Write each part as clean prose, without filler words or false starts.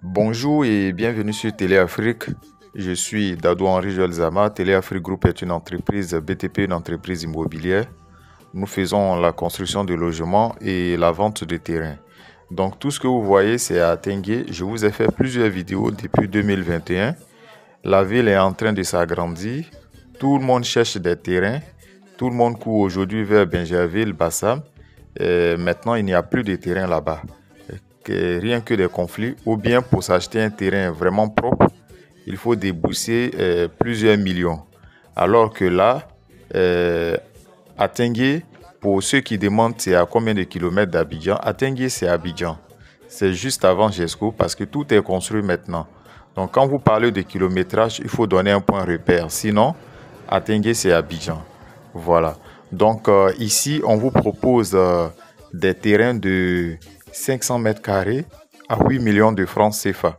Bonjour et bienvenue sur Téléafrique. Je suis Dadou Henri Joël Zama. Téléafrique Group est une entreprise BTP, une entreprise immobilière. Nous faisons la construction de logements et la vente de terrains. Donc tout ce que vous voyez, c'est à Tengue. Je vous ai fait plusieurs vidéos depuis 2021. La ville est en train de s'agrandir. Tout le monde cherche des terrains. Tout le monde court aujourd'hui vers Bingerville, Bassam. Et maintenant, il n'y a plus de terrain là-bas. Rien que des conflits. Ou bien pour s'acheter un terrain vraiment propre, il faut débourser plusieurs millions. Alors que là, à Tengue, pour ceux qui demandent c'est à combien de kilomètres d'Abidjan, à Tengue c'est Abidjan. C'est juste avant Jesco parce que tout est construit maintenant. Donc quand vous parlez de kilométrage, il faut donner un point repère. Sinon, à Tengue c'est Abidjan. Voilà. Donc ici, on vous propose des terrains de 500 mètres carrés à 8 millions de francs CFA.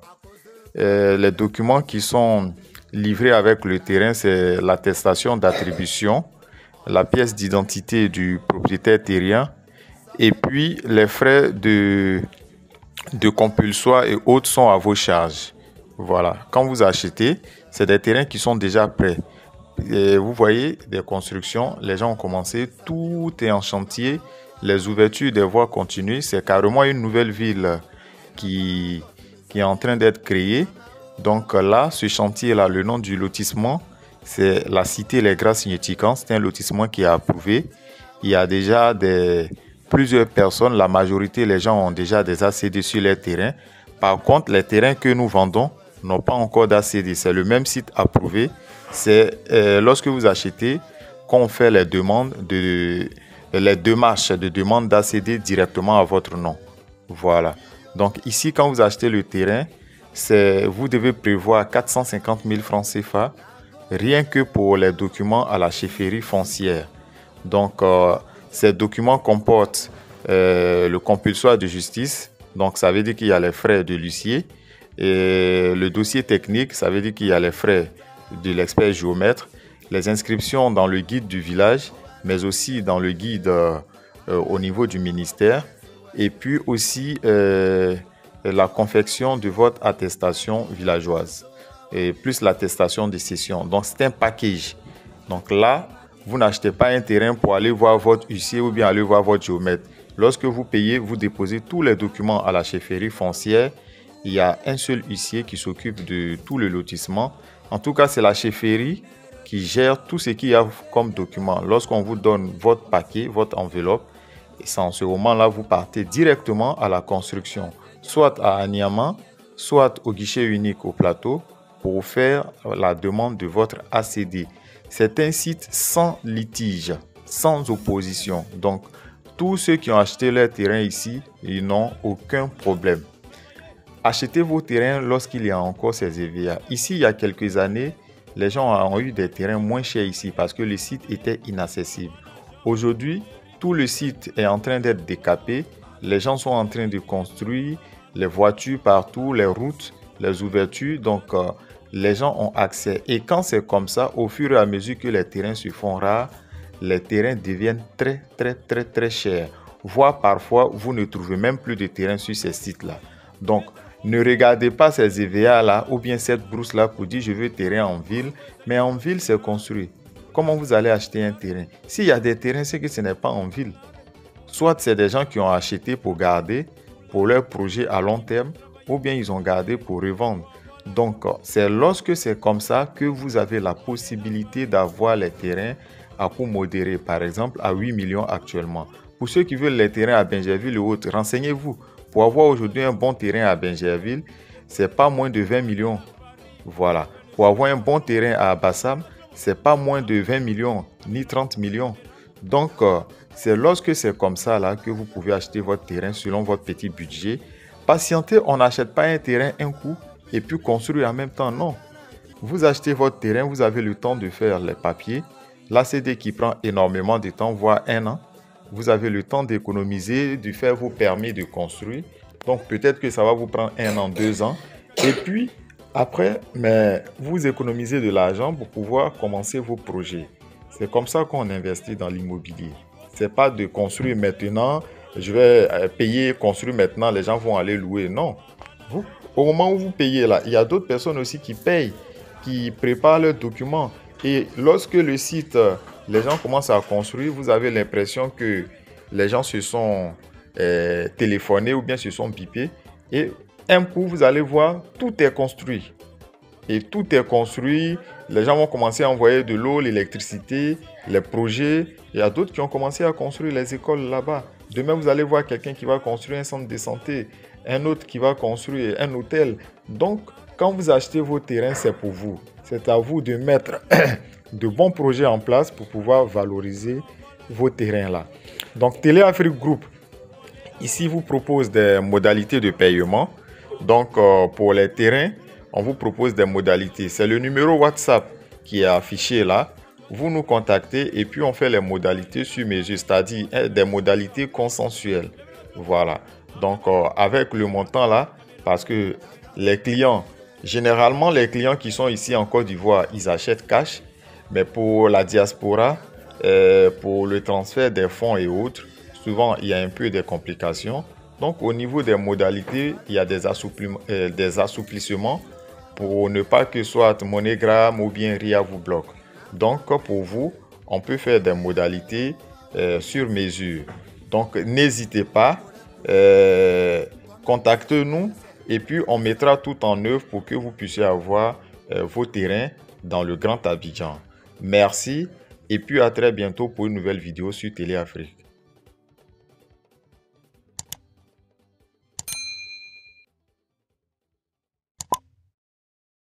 Les documents qui sont livrés avec le terrain, c'est l'attestation d'attribution, la pièce d'identité du propriétaire terrien et puis les frais de compulsoire et autres sont à vos charges. Voilà. Quand vous achetez, c'est des terrains qui sont déjà prêts. Et vous voyez des constructions, les gens ont commencé, tout est en chantier, les ouvertures des voies continuent, c'est carrément une nouvelle ville qui, qui est en train d'être créée. Donc là, ce chantier-là, le nom du lotissement, c'est la cité Les Grasses-Significants, c'est un lotissement qui est approuvé. Il y a déjà plusieurs personnes, la majorité, les gens ont déjà des ACD sur les terrains. Par contre, les terrains que nous vendons n'ont pas encore d'ACD, c'est le même site approuvé. C'est lorsque vous achetez qu'on fait les démarches de demande d'ACD directement à votre nom. Voilà. Donc ici, quand vous achetez le terrain, vous devez prévoir 450 000 francs CFA rien que pour les documents à la chefferie foncière. Donc ces documents comportent le compulsoire de justice, donc ça veut dire qu'il y a les frais de l'huissier, et le dossier technique, ça veut dire qu'il y a les frais de l'expert géomètre, les inscriptions dans le guide du village, mais aussi dans le guide au niveau du ministère, et puis aussi la confection de votre attestation villageoise, et plus l'attestation de cession. Donc c'est un package. Donc là, vous n'achetez pas un terrain pour aller voir votre huissier ou bien aller voir votre géomètre. Lorsque vous payez, vous déposez tous les documents à la chefferie foncière. Il y a un seul huissier qui s'occupe de tout le lotissement. En tout cas, c'est la chefferie qui gère tout ce qu'il y a comme document. Lorsqu'on vous donne votre paquet, votre enveloppe, et c'est en ce moment-là, vous partez directement à la construction, soit à Anyama, soit au guichet unique au plateau, pour faire la demande de votre ACD. C'est un site sans litige, sans opposition. Donc, tous ceux qui ont acheté leur terrain ici, ils n'ont aucun problème. Achetez vos terrains lorsqu'il y a encore ces EVA. Ici, il y a quelques années, les gens ont eu des terrains moins chers ici parce que le site était inaccessible. Aujourd'hui, tout le site est en train d'être décapé. Les gens sont en train de construire les voitures partout, les routes, les ouvertures. Donc, les gens ont accès. Et quand c'est comme ça, au fur et à mesure que les terrains se font rares, les terrains deviennent très chers. Voire parfois, vous ne trouvez même plus de terrain sur ces sites-là. Donc, ne regardez pas ces EVA-là ou bien cette brousse-là pour dire je veux terrain en ville. Mais en ville, c'est construit. Comment vous allez acheter un terrain? S'il y a des terrains, c'est que ce n'est pas en ville. Soit c'est des gens qui ont acheté pour garder, pour leur projet à long terme, ou bien ils ont gardé pour revendre. Donc, c'est lorsque c'est comme ça que vous avez la possibilité d'avoir les terrains à coût modéré, par exemple à 8 millions actuellement. Pour ceux qui veulent les terrains à Bingerville ou autres, renseignez-vous. Pour avoir aujourd'hui un bon terrain à Bingerville, c'est pas moins de 20 millions. Voilà. Pour avoir un bon terrain à Bassam, c'est pas moins de 20 millions ni 30 millions. Donc, c'est lorsque c'est comme ça là que vous pouvez acheter votre terrain selon votre petit budget. Patientez, on n'achète pas un terrain un coup et puis construire en même temps. Non. Vous achetez votre terrain, vous avez le temps de faire les papiers. L'ACD qui prend énormément de temps, voire un an. Vous avez le temps d'économiser, de faire vos permis de construire. Donc peut-être que ça va vous prendre un an, 2 ans. Et puis après, mais vous économisez de l'argent pour pouvoir commencer vos projets. C'est comme ça qu'on investit dans l'immobilier. C'est pas de construire maintenant, je vais payer, construire maintenant, les gens vont aller louer. Non. Vous, au moment où vous payez là, il y a d'autres personnes aussi qui payent, qui préparent leurs documents. Et lorsque le site, les gens commencent à construire, vous avez l'impression que les gens se sont téléphonés ou bien se sont bipés. Et un coup, vous allez voir, tout est construit. Et tout est construit. Les gens vont commencer à envoyer de l'eau, l'électricité, les projets. Il y a d'autres qui ont commencé à construire les écoles là-bas. Demain, vous allez voir quelqu'un qui va construire un centre de santé, un autre qui va construire un hôtel. Donc, quand vous achetez vos terrains, c'est pour vous. C'est à vous de mettre de bons projets en place pour pouvoir valoriser vos terrains là. Donc, Télé Afrique Group, ici, vous propose des modalités de paiement. Donc, pour les terrains, on vous propose des modalités. C'est le numéro WhatsApp qui est affiché là. Vous nous contactez et puis on fait les modalités sur mesure, c'est-à-dire des modalités consensuelles. Voilà. Donc, avec le montant là, parce que les clients, généralement les clients qui sont ici en Côte d'Ivoire, ils achètent cash. Mais pour la diaspora, pour le transfert des fonds et autres, souvent il y a un peu de complications. Donc, au niveau des modalités, il y a des assouplissements pour ne pas que soit MoneyGram ou bien RIA vous bloque. Donc, pour vous, on peut faire des modalités sur mesure. Donc, n'hésitez pas, contactez-nous et puis on mettra tout en œuvre pour que vous puissiez avoir vos terrains dans le Grand Abidjan. Merci et puis à très bientôt pour une nouvelle vidéo sur Télé Afrique.